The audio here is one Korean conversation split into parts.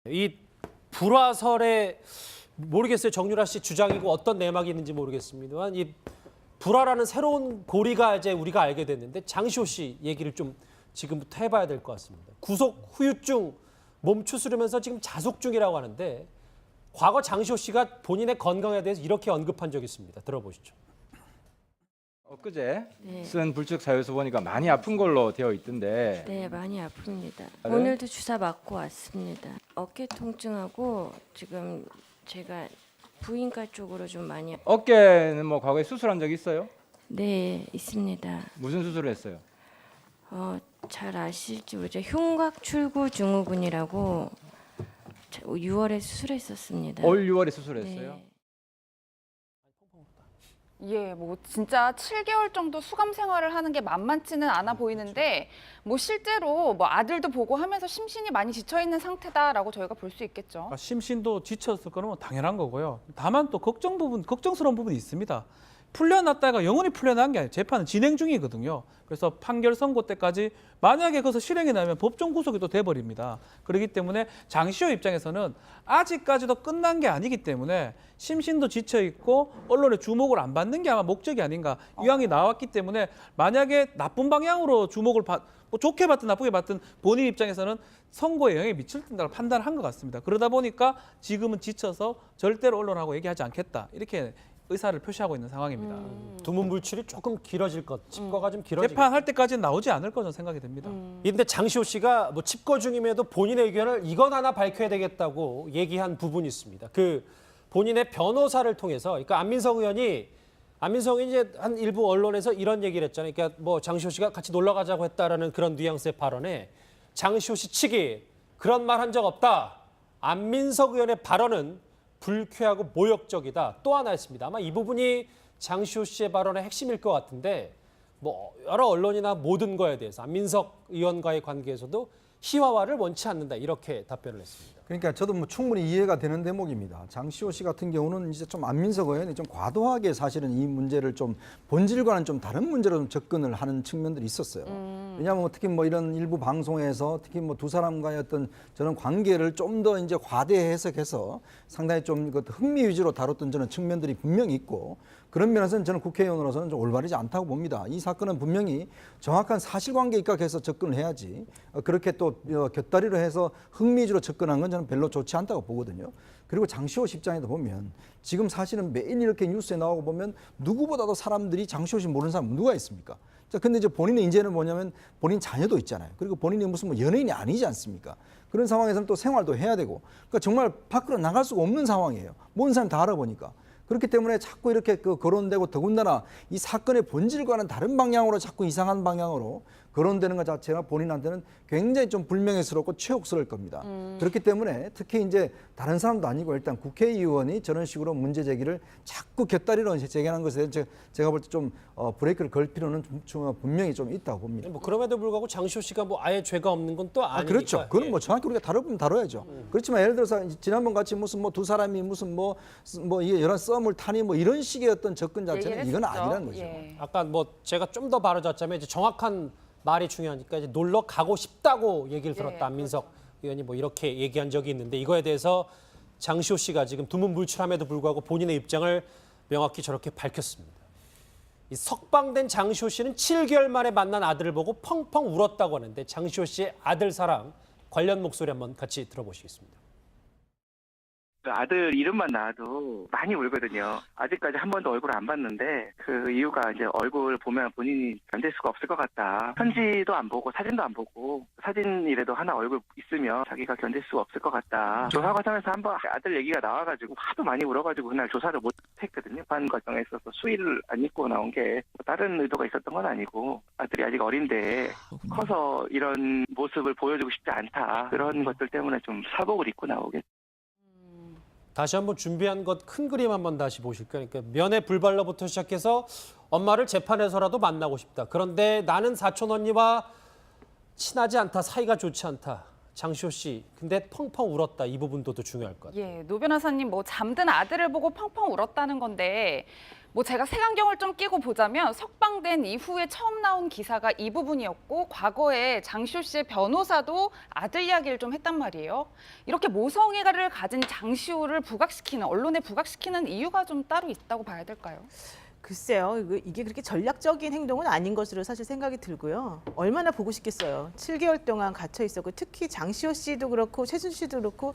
이 불화설의 모르겠어요. 정유라 씨 주장이고 어떤 내막이 있는지 모르겠습니다만 이 불화라는 새로운 고리가 이제 우리가 알게 됐는데 장시호 씨 얘기를 좀 지금부터 해봐야 될 것 같습니다. 구속 후유증 몸 추스르면서 지금 자숙 중이라고 하는데 과거 장시호 씨가 본인의 건강에 대해서 이렇게 언급한 적이 있습니다. 들어보시죠. 엊그제 쓴 불쭉 사유서 보니까 많이 아픈 걸로 되어 있던데. 네, 많이 아픕니다. 네? 오늘도 주사 맞고 왔습니다. 어깨 통증하고 지금 제가 부인과 쪽으로 좀 많이 어깨는 뭐 과거에 수술한 적 있어요? 네, 있습니다. 무슨 수술을 했어요? 잘 아실지 모르죠. 흉곽 출구 증후군이라고 6월에 수술했었습니다. 올 6월에 수술했어요? 네. 예, 뭐 진짜 7개월 정도 수감 생활을 하는 게 만만치는 않아 보이는데 뭐 실제로 뭐 아들도 보고 하면서 심신이 많이 지쳐 있는 상태다라고 저희가 볼 수 있겠죠. 심신도 지쳤을 거는 당연한 거고요. 다만 또 걱정스러운 부분이 있습니다. 풀려났다가 영원히 풀려난 게 아니에요. 재판은 진행 중이거든요. 그래서 판결 선고 때까지 만약에 거기서 실행이 나면 법정 구속이 또 돼버립니다. 그렇기 때문에 장시호 입장에서는 아직까지도 끝난 게 아니기 때문에 심신도 지쳐있고 언론의 주목을 안 받는 게 아마 목적이 아닌가. 유황이 나왔기 때문에 만약에 나쁜 방향으로 주목을 뭐 좋게 받든 나쁘게 받든 본인 입장에서는 선고에 영향이 미칠 텐다고 판단한 것 같습니다. 그러다 보니까 지금은 지쳐서 절대로 언론하고 얘기하지 않겠다. 이렇게 의사를 표시하고 있는 상황입니다. 두문불출이 조금 길어질 것, 칩거가 좀 길어질 것. 재판할 때까지는 나오지 않을 거죠 생각이 됩니다. 근데 장시호 씨가 뭐 칩거 중임에도 본인의 의견을 이건 하나 밝혀야 되겠다고 얘기한 부분이 있습니다. 그 본인의 변호사를 통해서, 그러니까 안민석 의원이 이제 한 일부 언론에서 이런 얘기를 했잖아요. 그러니까 뭐 장시호 씨가 같이 놀러 가자고 했다라는 그런 뉘앙스의 발언에 장시호 씨 측이 그런 말 한 적 없다. 안민석 의원의 발언은 불쾌하고 모욕적이다. 또 하나 했습니다. 아마 이 부분이 장시호 씨의 발언의 핵심일 것 같은데 뭐 여러 언론이나 모든 거에 대해서 안민석 의원과의 관계에서도 희화화를 원치 않는다. 이렇게 답변을 했습니다. 그러니까 저도 뭐 충분히 이해가 되는 대목입니다. 장시호 씨 같은 경우는 이제 좀 안민석 의원이 좀 과도하게 사실은 이 문제를 좀 본질과는 좀 다른 문제로 좀 접근을 하는 측면들이 있었어요. 왜냐하면 특히 뭐 이런 일부 방송에서 특히 뭐 두 사람과의 어떤 저런 관계를 좀 더 이제 과대 해석해서 상당히 좀 흥미 위주로 다뤘던 저는 측면들이 분명히 있고 그런 면에서는 저는 국회의원으로서는 좀 올바르지 않다고 봅니다. 이 사건은 분명히 정확한 사실관계에 입각해서 접근을 해야지 그렇게 또 곁다리로 해서 흥미 위주로 접근한 건 저는 별로 좋지 않다고 보거든요. 그리고 장시호 씨 입장에도 보면 지금 사실은 매일 이렇게 뉴스에 나오고 보면 누구보다도 사람들이 장시호 씨 모르는 사람 누가 있습니까? 자, 근데 이제 본인의 인재는 뭐냐면 본인 자녀도 있잖아요. 그리고 본인이 무슨 뭐 연예인이 아니지 않습니까? 그런 상황에서는 또 생활도 해야 되고 그러니까 정말 밖으로 나갈 수가 없는 상황이에요. 모든 사람 다 알아보니까. 그렇기 때문에 자꾸 이렇게 거론되고 더군다나 이 사건의 본질과는 다른 방향으로 자꾸 이상한 방향으로 거론되는 것 자체가 본인한테는 굉장히 좀 불명예스럽고 치욕스러울 겁니다. 그렇기 때문에 특히 이제 다른 사람도 아니고 일단 국회의원이 저런 식으로 문제 제기를 자꾸 곁다리로 제기하는 것에 대해서 제가 볼 때 좀 브레이크를 걸 필요는 분명히 좀 있다고 봅니다. 뭐 그럼에도 불구하고 장시호 씨가 뭐 아예 죄가 없는 건 또 아니니까. 그렇죠. 그건 뭐 정확히 우리가 다룰 건 다뤄야죠. 그렇지만 예를 들어서 지난번 같이 무슨 뭐 두 사람이 무슨 뭐 이게 여러 썸을 타니 뭐 이런 식의 어떤 접근 자체는 이건 아니라는 거죠. 예. 아까 뭐 제가 좀 더 바로잡자면 이제 정확한 말이 중요하니까 이제 놀러 가고 싶다고 얘기를 들었다. 안민석 의원이 뭐 이렇게 얘기한 적이 있는데 이거에 대해서 장시호 씨가 지금 두문불출함에도 불구하고 본인의 입장을 명확히 저렇게 밝혔습니다. 이 석방된 장시호 씨는 7개월 만에 만난 아들을 보고 펑펑 울었다고 하는데 장시호 씨의 아들 사랑 관련 목소리 한번 같이 들어보시겠습니다. 아들 이름만 나와도 많이 울거든요. 아직까지 한 번도 얼굴을 안 봤는데 그 이유가 이제 얼굴 보면 본인이 견딜 수가 없을 것 같다. 편지도 안 보고 사진도 안 보고 사진이라도 하나 얼굴 있으면 자기가 견딜 수가 없을 것 같다. 조사 과정에서 한번 아들 얘기가 나와가지고 하도 많이 울어가지고 그날 조사를 못했거든요. 반 과정에 있어서 수의를 안 입고 나온 게 다른 의도가 있었던 건 아니고 아들이 아직 어린데 커서 이런 모습을 보여주고 싶지 않다. 그런 것들 때문에 좀 사복을 입고 나오겠죠. 다시 한번 준비한 것 큰 그림 한번 다시 보실까요? 그러니까 면회 불발로부터 시작해서 엄마를 재판에서라도 만나고 싶다. 그런데 나는 사촌 언니와 친하지 않다. 사이가 좋지 않다. 장시호 씨. 근데 펑펑 울었다. 이 부분도 더 중요할 것 같아요. 예, 노 변호사님 뭐 잠든 아들을 보고 펑펑 울었다는 건데 뭐 제가 색안경을 좀 끼고 보자면 석방된 이후에 처음 나온 기사가 이 부분이었고 과거에 장시호 씨의 변호사도 아들 이야기를 좀 했단 말이에요. 이렇게 모성애를 가진 장시호를 부각시키는 언론에 부각시키는 이유가 좀 따로 있다고 봐야 될까요? 글쎄요, 이게 그렇게 전략적인 행동은 아닌 것으로 사실 생각이 들고요. 얼마나 보고 싶겠어요. 7개월 동안 갇혀 있었고 특히 장시호 씨도 그렇고 최순실 씨도 그렇고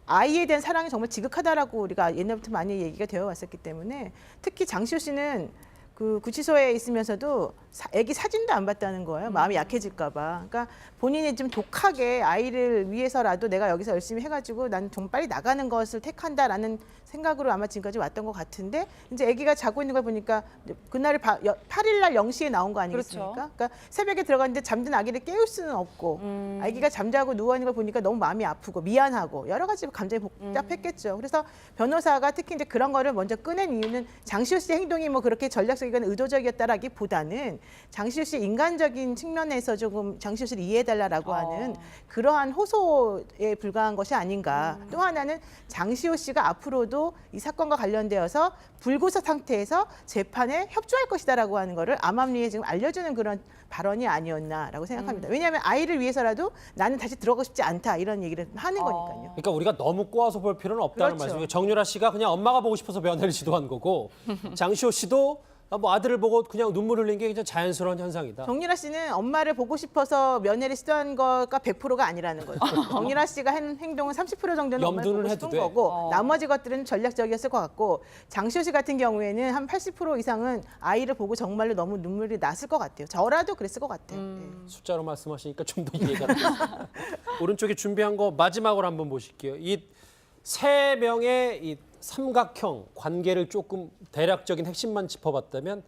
아이에 대한 사랑이 정말 지극하다라고 우리가 옛날부터 많이 얘기가 되어 왔었기 때문에 특히 장시호 씨는 그 구치소에 있으면서도 아기 사진도 안 봤다는 거예요. 마음이 약해질까 봐. 그러니까 본인이 좀 독하게 아이를 위해서라도 내가 여기서 열심히 해가지고 난 좀 빨리 나가는 것을 택한다라는 생각으로 아마 지금까지 왔던 것 같은데 이제 아기가 자고 있는 걸 보니까 그날이 8일 날 0시에 나온 거 아니겠습니까? 그렇죠. 그러니까 새벽에 들어갔는데 잠든 아기를 깨울 수는 없고 아기가 잠자고 누워 있는 걸 보니까 너무 마음이 아프고 미안하고 여러 가지 감정이 복잡했겠죠. 그래서 변호사가 특히 이제 그런 거를 먼저 꺼낸 이유는 장시호 씨의 행동이 뭐 그렇게 전략적이거나 의도적이었다라기보다는 장시호 씨의 인간적인 측면에서 조금 장시호 씨를 이해해달라고 하는 그러한 호소에 불과한 것이 아닌가. 또 하나는 장시호 씨가 앞으로도 이 사건과 관련되어서 불구속 상태에서 재판에 협조할 것이다라고 하는 거를 암암리에 지금 알려주는 그런 발언이 아니었나라고 생각합니다. 왜냐하면 아이를 위해서라도 나는 다시 들어가고 싶지 않다 이런 얘기를 하는 거니까요. 그러니까 우리가 너무 꼬아서 볼 필요는 없다는 그렇죠. 말씀이에요. 정유라 씨가 그냥 엄마가 보고 싶어서 면회를 시도한 거고 장시호 씨도 뭐 아들을 보고 그냥 눈물 흘린 게 그냥 자연스러운 현상이다. 정유라 씨는 엄마를 보고 싶어서 면회를 시도한 거가 100%가 아니라는 거죠. 정유라 씨가 한 행동은 30% 정도는 엄마를 염두는 보고 해도 싶은 돼. 거고 나머지 것들은 전략적이었을 것 같고 장시호 씨 같은 경우에는 한 80% 이상은 아이를 보고 정말로 너무 눈물이 났을 것 같아요. 저라도 그랬을 것 같아요. 네. 숫자로 말씀하시니까 좀 더 이해가 되겠습니다. 오른쪽에 준비한 거 마지막으로 한번 보실게요. 이 세 명의 이 삼각형 관계를 조금 대략적인 핵심만 짚어봤다면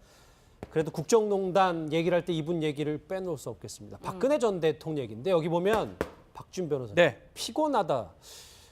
그래도 국정농단 얘기를 할 때 이분 얘기를 빼놓을 수 없겠습니다. 박근혜 전 대통령 얘기인데 여기 보면 박준 변호사 네. 피곤하다.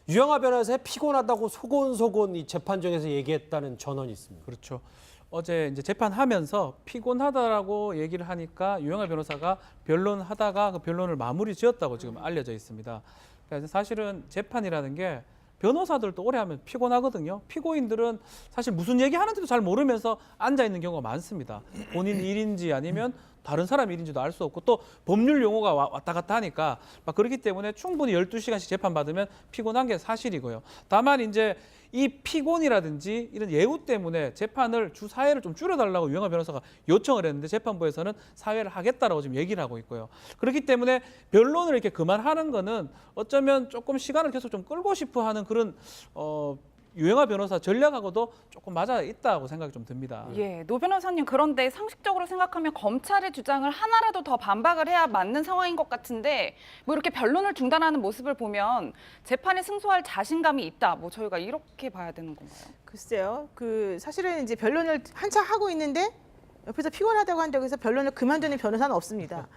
유영하 변호사의 피곤하다고 소곤소곤 이 재판정에서 얘기했다는 전언이 있습니다. 그렇죠. 어제 이제 재판하면서 피곤하다라고 얘기를 하니까 유영하 변호사가 변론하다가 그 변론을 마무리 지었다고 지금 알려져 있습니다. 그러니까 사실은 재판이라는 게 변호사들도 오래 하면 피곤하거든요. 피고인들은 사실 무슨 얘기하는지도 잘 모르면서 앉아 있는 경우가 많습니다. 본인 일인지 아니면 다른 사람 일인지도 알 수 없고 또 법률 용어가 왔다 갔다 하니까 막 그렇기 때문에 충분히 12시간씩 재판받으면 피곤한 게 사실이고요. 다만 이제 이 피곤이라든지 이런 예우 때문에 재판을 주 사회를 좀 줄여달라고 유영하 변호사가 요청을 했는데 재판부에서는 사회를 하겠다라고 지금 얘기를 하고 있고요. 그렇기 때문에 변론을 이렇게 그만하는 거는 어쩌면 조금 시간을 계속 좀 끌고 싶어 하는 그런 유영하 변호사 전략하고도 조금 맞아 있다고 생각이 좀 듭니다. 예, 노 변호사님 그런데 상식적으로 생각하면 검찰의 주장을 하나라도 더 반박을 해야 맞는 상황인 것 같은데 뭐 이렇게 변론을 중단하는 모습을 보면 재판에 승소할 자신감이 있다. 뭐 저희가 이렇게 봐야 되는 건가요? 글쎄요. 그 사실은 이제 변론을 한참 하고 있는데 옆에서 피곤하다고 한다고 해서 변론을 그만두는 변호사는 없습니다.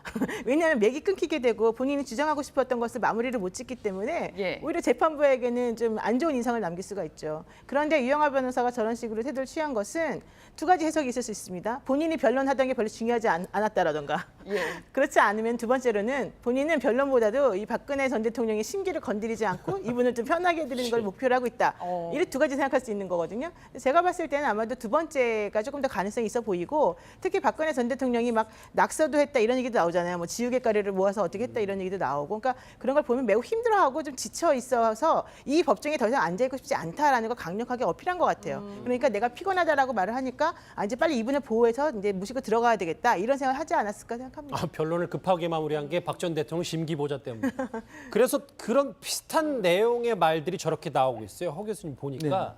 왜냐하면 맥이 끊기게 되고 본인이 주장하고 싶었던 것을 마무리를 못 짓기 때문에 예. 오히려 재판부에게는 좀 안 좋은 인상을 남길 수가 있죠. 그런데 유영하 변호사가 저런 식으로 태도를 취한 것은 두 가지 해석이 있을 수 있습니다. 본인이 변론하던 게 별로 중요하지 않았다라던가. 예. 그렇지 않으면 두 번째로는 본인은 변론보다도 이 박근혜 전 대통령의 심기를 건드리지 않고 이분을 좀 편하게 해드리는 걸 목표로 하고 있다. 이렇게 두 가지 생각할 수 있는 거거든요. 제가 봤을 때는 아마도 두 번째가 조금 더 가능성이 있어 보이고 특히 박근혜 전 대통령이 막 낙서도 했다 이런 얘기도 나오잖아요. 뭐 지우개 가루를 모아서 어떻게 했다 이런 얘기도 나오고 그러니까 그런 걸 보면 매우 힘들어하고 좀 지쳐 있어서 이 법정에 더 이상 앉아있고 싶지 않다라는 걸 강력하게 어필한 것 같아요. 그러니까 내가 피곤하다라고 말을 하니까 이제 빨리 이분을 보호해서 이제 모시고 들어가야 되겠다 이런 생각을 하지 않았을까 생각합니다. 변론을 급하게 마무리한 게 박 전 대통령 심기보좌 때문에. 그래서 그런 비슷한 내용의 말들이 저렇게 나오고 있어요. 허 교수님 보니까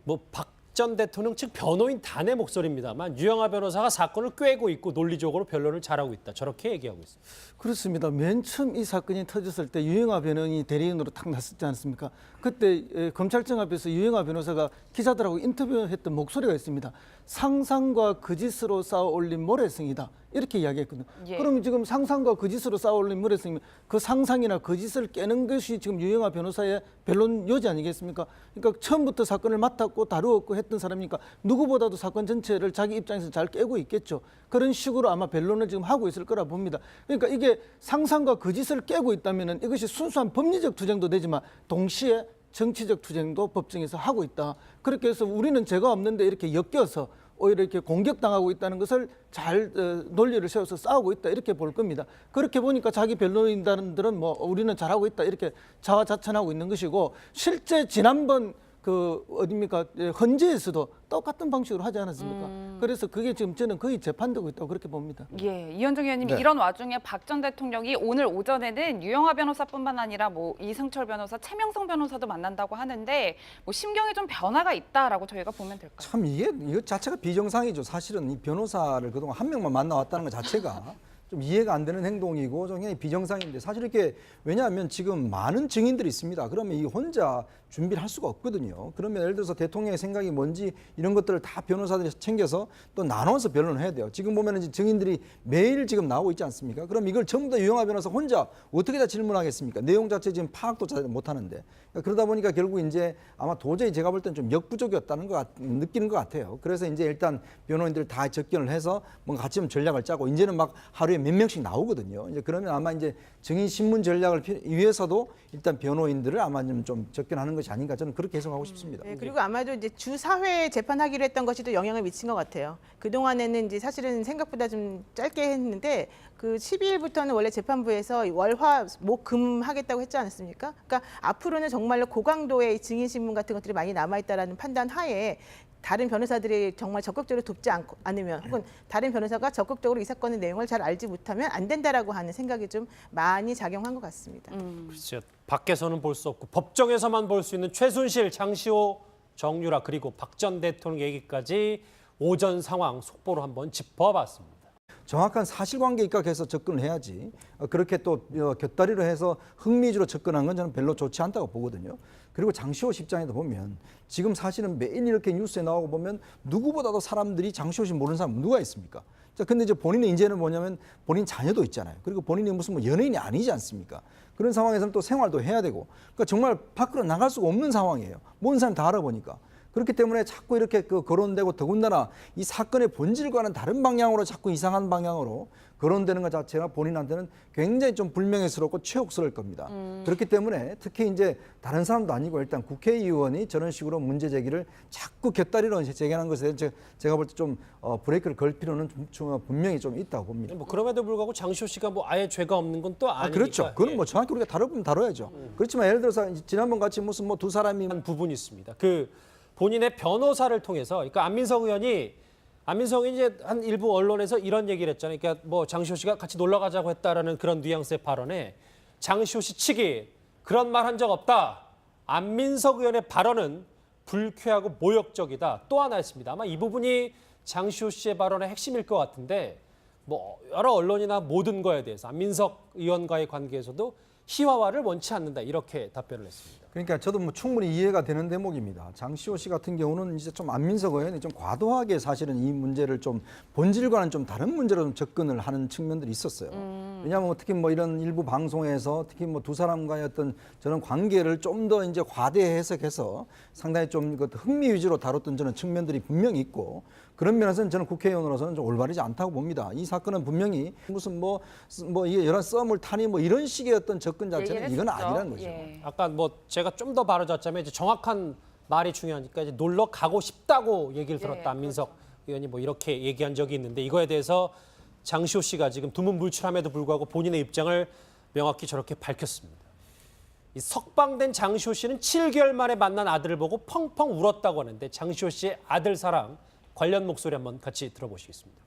뭐 박 전 대통령 측 변호인 단의 목소리입니다만 유영하 변호사가 사건을 꿰고 있고 논리적으로 변론을 잘하고 있다. 저렇게 얘기하고 있습니다. 그렇습니다. 맨 처음 이 사건이 터졌을 때 유영하 변호인이 대리인으로 탁 났었지 않습니까? 그때 검찰청 앞에서 유영하 변호사가 기자들하고 인터뷰했던 목소리가 있습니다. 상상과 거짓으로 쌓아 올린 모래성이다. 이렇게 이야기했거든요. 예. 그러면 지금 상상과 거짓으로 싸우려면 뭐랬으면 그 상상이나 거짓을 깨는 것이 지금 유영하 변호사의 변론 요지 아니겠습니까? 그러니까 처음부터 사건을 맡았고 다루었고 했던 사람이니까 누구보다도 사건 전체를 자기 입장에서 잘 깨고 있겠죠. 그런 식으로 아마 변론을 지금 하고 있을 거라 봅니다. 그러니까 이게 상상과 거짓을 깨고 있다면 이것이 순수한 법리적 투쟁도 되지만 동시에 정치적 투쟁도 법정에서 하고 있다. 그렇게 해서 우리는 죄가 없는데 이렇게 엮여서 오히려 이렇게 공격당하고 있다는 것을 잘 논리를 세워서 싸우고 있다 이렇게 볼 겁니다. 그렇게 보니까 자기 변호인단들은 뭐 우리는 잘하고 있다 이렇게 자화자찬하고 있는 것이고 실제 지난번 그 어딥니까 헌재에서도 똑같은 방식으로 하지 않았습니까? 그래서 그게 지금 저는 거의 재판되고 있다고 그렇게 봅니다. 예, 이현정 의원님 네. 이런 와중에 박 전 대통령이 오늘 오전에는 유영하 변호사뿐만 아니라 뭐 이승철 변호사, 최명성 변호사도 만난다고 하는데 뭐 심경에 좀 변화가 있다라고 저희가 보면 될까요? 참 이거 자체가 비정상이죠. 사실은 이 변호사를 그동안 한 명만 만나왔다는 것 자체가 좀 이해가 안 되는 행동이고 굉장히 비정상인데 사실 이렇게 왜냐하면 지금 많은 증인들이 있습니다. 그러면 이 혼자 준비를 할 수가 없거든요. 그러면 예를 들어서 대통령의 생각이 뭔지 이런 것들을 다 변호사들이 챙겨서 또 나눠서 변론을 해야 돼요. 지금 보면은 이제 증인들이 매일 지금 나오고 있지 않습니까? 그럼 이걸 전부 다 유영하 변호사 혼자 어떻게 다 질문하겠습니까? 내용 자체 지금 파악도 잘 못하는데 그러다 보니까 결국 이제 아마 도저히 제가 볼 때는 좀 역부족이었다는 것 느끼는 것 같아요. 그래서 이제 일단 변호인들 다 접견을 해서 뭔가 같이 좀 전략을 짜고 이제는 막 하루에 몇 명씩 나오거든요. 이제 그러면 아마 이제 증인 신문 전략을 위해서도 일단 변호인들을 아마 좀 접견하는 것이 아닌가 저는 그렇게 해석하고 싶습니다. 네, 그리고 아마도 이제 주 4회 재판하기로 했던 것이 또 영향을 미친 것 같아요. 그 동안에는 이제 사실은 생각보다 좀 짧게 했는데 그 12일부터는 원래 재판부에서 월화 목금 하겠다고 했지 않았습니까? 그러니까 앞으로는 정말로 고강도의 증인 신문 같은 것들이 많이 남아 있다라는 판단 하에 다른 변호사들이 정말 적극적으로 돕지 않으면 혹은 다른 변호사가 적극적으로 이 사건의 내용을 잘 알지 못하면 안 된다라고 하는 생각이 좀 많이 작용한 것 같습니다. 글쎄요. 밖에서는 볼 수 없고 법정에서만 볼 수 있는 최순실, 장시호, 정유라 그리고 박 전 대통령 얘기까지 오전 상황 속보로 한번 짚어봤습니다. 정확한 사실관계에 입각해서 접근을 해야지 그렇게 또 곁다리로 해서 흥미주로 접근한 건 저는 별로 좋지 않다고 보거든요. 그리고 장시호 씨 입장에도 보면 지금 사실은 매일 이렇게 뉴스에 나오고 보면 누구보다도 사람들이 장시호 씨 모르는 사람 누가 있습니까? 자, 근데 이제 본인의 인재는 뭐냐면 본인 자녀도 있잖아요. 그리고 본인이 무슨 뭐 연예인이 아니지 않습니까? 그런 상황에서는 또 생활도 해야 되고 그러니까 정말 밖으로 나갈 수가 없는 상황이에요. 모든 사람 다 알아보니까. 그렇기 때문에 자꾸 이렇게 거론되고 더군다나 이 사건의 본질과는 다른 방향으로 자꾸 이상한 방향으로 거론되는 것 자체가 본인한테는 굉장히 좀 불명예스럽고 치욕스러울 겁니다. 그렇기 때문에 특히 이제 다른 사람도 아니고 일단 국회의원이 저런 식으로 문제 제기를 자꾸 곁다리로 제기하는 것에 제가 볼 때 좀 브레이크를 걸 필요는 분명히 좀 있다고 봅니다. 뭐 그럼에도 불구하고 장시호 씨가 뭐 아예 죄가 없는 건 또 아니니까. 그렇죠. 그건 뭐 정확히 우리가 다루면 다뤄야죠. 그렇지만 예를 들어서 지난번 같이 무슨 뭐 두 사람이 한 부분이 있습니다. 그 본인의 변호사를 통해서, 그러니까 안민석 의원이 이제 한 일부 언론에서 이런 얘기를 했잖아요. 그러니까 뭐 장시호 씨가 같이 놀러 가자고 했다라는 그런 뉘앙스의 발언에 장시호 씨 측이 그런 말 한 적 없다. 안민석 의원의 발언은 불쾌하고 모욕적이다. 또 하나 있습니다. 아마 이 부분이 장시호 씨의 발언의 핵심일 것 같은데 뭐 여러 언론이나 모든 거에 대해서 안민석 의원과의 관계에서도 희화화를 원치 않는다. 이렇게 답변을 했습니다. 그러니까 저도 뭐 충분히 이해가 되는 대목입니다. 장시호 씨 같은 경우는 이제 좀 안민석 의원이 좀 과도하게 사실은 이 문제를 좀 본질과는 좀 다른 문제로 좀 접근을 하는 측면들이 있었어요. 왜냐하면 특히 뭐 이런 일부 방송에서 특히 뭐 두 사람과의 어떤 저런 관계를 좀 더 이제 과대 해석해서 상당히 좀 흥미 위주로 다뤘던 저는 측면들이 분명히 있고 그런 면에서는 저는 국회의원으로서는 좀 올바르지 않다고 봅니다. 이 사건은 분명히 무슨 뭐 이게 여러 썸을 타니 뭐 이런 식의 어떤 접근 자체는 이건 아니라는 거죠. 예. 아까 뭐 제가 좀 더 바로잡자면 이제 정확한 말이 중요하니까 이제 놀러 가고 싶다고 얘기를 들었다. 안민석 의원이 뭐 이렇게 얘기한 적이 있는데 이거에 대해서 장시호 씨가 지금 두문불출함에도 불구하고 본인의 입장을 명확히 저렇게 밝혔습니다. 이 석방된 장시호 씨는 7개월 만에 만난 아들을 보고 펑펑 울었다고 하는데 장시호 씨의 아들 사랑 관련 목소리 한번 같이 들어보시겠습니다.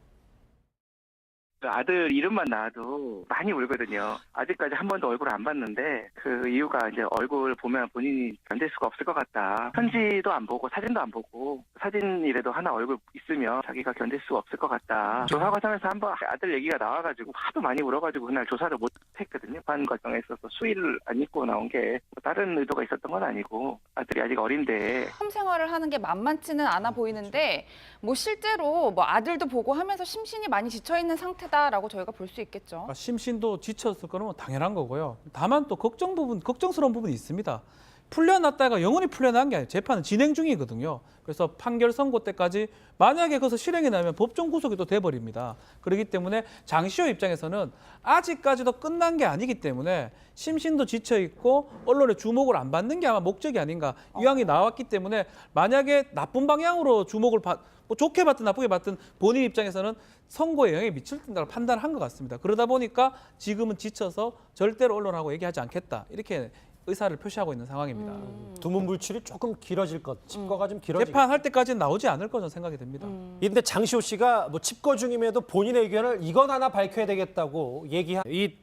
그 아들 이름만 나와도 많이 울거든요. 아직까지 한 번도 얼굴을 안 봤는데 그 이유가 이제 얼굴 보면 본인이 견딜 수가 없을 것 같다. 편지도 안 보고 사진도 안 보고 사진이라도 하나 얼굴 있으면 자기가 견딜 수가 없을 것 같다. 조사 과정에서 한번 아들 얘기가 나와가지고 하도 많이 울어가지고 그날 조사를 못 했거든요. 반 과정에 있어서 수의를 안 입고 나온 게 다른 의도가 있었던 건 아니고 아들이 아직 어린데 삶 생활을 하는 게 만만치는 않아 보이는데 뭐 실제로 뭐 아들도 보고 하면서 심신이 많이 지쳐 있는 상태라 하다라고 저희가 볼 수 있겠죠. 심신도 지쳤을 거는 뭐 당연한 거고요. 다만 또 걱정스러운 부분이 있습니다. 풀려났다가 영원히 풀려난 게 아니에요. 재판은 진행 중이거든요. 그래서 판결 선고 때까지 만약에 거기서 실행이 나면 법정 구속이 또 돼버립니다. 그렇기 때문에 장시호 입장에서는 아직까지도 끝난 게 아니기 때문에 심신도 지쳐 있고 언론의 주목을 안 받는 게 아마 목적이 아닌가. 이왕이 나왔기 때문에 만약에 나쁜 방향으로 주목을 뭐 좋게 받든 나쁘게 받든 본인 입장에서는 선고에 영향이 미칠 텐다고 판단한 것 같습니다. 그러다 보니까 지금은 지쳐서 절대로 언론하고 얘기하지 않겠다. 이렇게 의사를 표시하고 있는 상황입니다. 두문불출이 조금 길어질 것, 칩거가 좀 길어질 것. 재판할 때까지는 나오지 않을 거죠 생각이 됩니다. 근데 장시호 씨가 뭐 칩거 중임에도 본인의 의견을 이건 하나 밝혀야 되겠다고 얘기한 이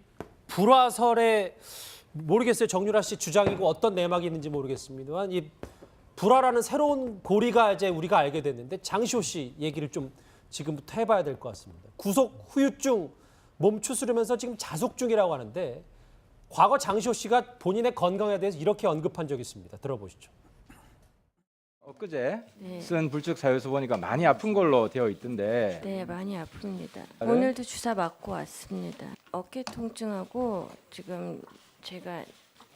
불화설에 모르겠어요. 정유라 씨 주장이고 어떤 내막이 있는지 모르겠습니다만 이 불화라는 새로운 고리가 이제 우리가 알게 됐는데 장시호 씨 얘기를 좀 지금부터 해봐야 될 것 같습니다. 구속 후유증 몸 추스르면서 지금 자숙 중이라고 하는데 과거 장시호 씨가 본인의 건강에 대해서 이렇게 언급한 적이 있습니다. 들어보시죠. 엊그제 네. 쓴 불측 사유서 보니까 많이 아픈 걸로 되어 있던데 네, 많이 아픕니다. 네? 오늘도 주사 맞고 왔습니다. 어깨 통증하고 지금 제가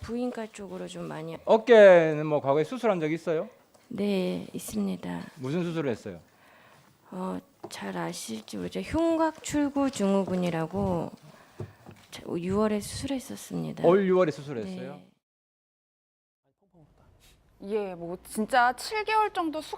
부인과 쪽으로 좀 많이 어깨는 뭐 과거에 수술한 적 있어요? 네, 있습니다. 무슨 수술을 했어요? 잘 아실지 모르죠. 흉곽 출구 증후군이라고 6월에 수술했었습니다. 올 6월에 수술했어요? 네. 예, 뭐 진짜 7개월 정도 수감